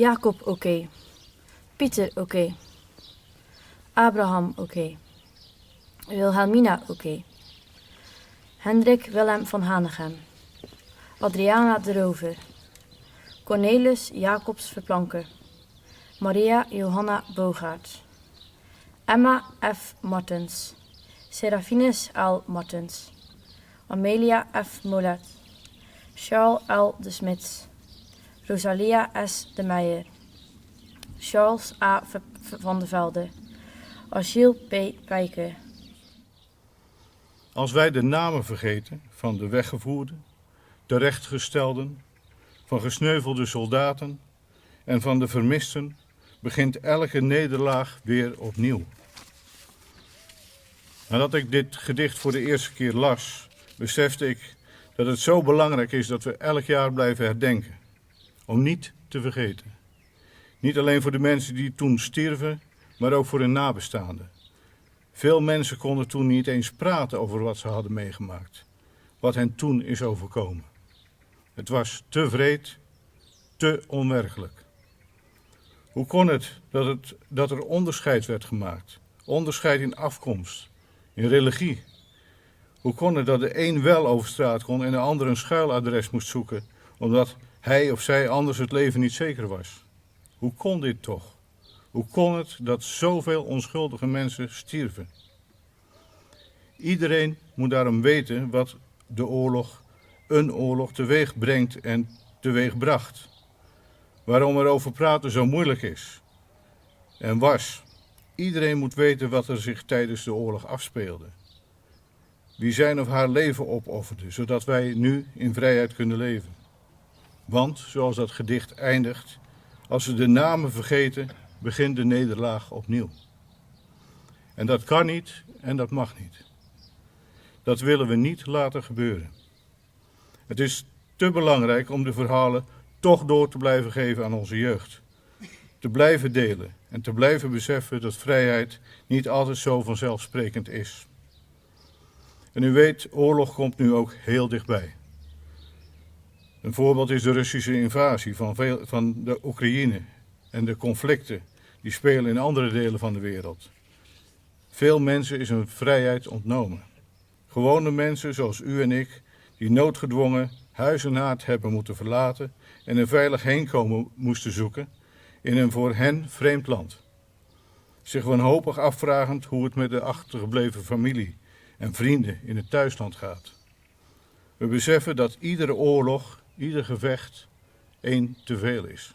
Jacob oké. Pieter oké. Abraham oké. Wilhelmina oké. Hendrik Willem van Hanegem. Adriana de Rover. Cornelis Jacobs Verplanker. Maria Johanna Bogaerts. Emma F. Martens. Serafines L. Martens. Amelia F. Molet. Charles L. de Smits. Rosalia S. de Meijer. Charles A. van der Velde. Achille P. Pijker. Als wij de namen vergeten van de weggevoerden, terechtgestelden, van gesneuvelde soldaten en van de vermisten, begint elke nederlaag weer opnieuw. Nadat ik dit gedicht voor de eerste keer las, besefte ik dat het zo belangrijk is dat we elk jaar blijven herdenken. Om niet te vergeten. Niet alleen voor de mensen die toen stierven, maar ook voor hun nabestaanden. Veel mensen konden toen niet eens praten over wat ze hadden meegemaakt. Wat hen toen is overkomen. Het was te wreed, te onwerkelijk. Hoe kon het dat er onderscheid werd gemaakt? Onderscheid in afkomst, in religie. Hoe kon het dat de een wel over straat kon en de ander een schuiladres moest zoeken, omdat hij of zij anders het leven niet zeker was? Hoe kon dit toch? Hoe kon het dat zoveel onschuldige mensen stierven? Iedereen moet daarom weten wat een oorlog teweeg brengt en teweeg bracht. Waarom er over praten zo moeilijk is en was. Iedereen moet weten wat er zich tijdens de oorlog afspeelde. Wie zijn of haar leven opofferde, zodat wij nu in vrijheid kunnen leven. Want, zoals dat gedicht eindigt, als we de namen vergeten, begint de nederlaag opnieuw. En dat kan niet en dat mag niet. Dat willen we niet laten gebeuren. Het is te belangrijk om de verhalen toch door te blijven geven aan onze jeugd. Te blijven delen en te blijven beseffen dat vrijheid niet altijd zo vanzelfsprekend is. En u weet, oorlog komt nu ook heel dichtbij. Een voorbeeld is de Russische invasie van de Oekraïne en de conflicten die spelen in andere delen van de wereld. Veel mensen is hun vrijheid ontnomen. Gewone mensen zoals u en ik, die noodgedwongen huis en haard hebben moeten verlaten en een veilig heenkomen moesten zoeken in een voor hen vreemd land. Zich wanhopig afvragend hoe het met de achtergebleven familie en vrienden in het thuisland gaat. We beseffen dat iedere oorlog, ieder gevecht één te veel is.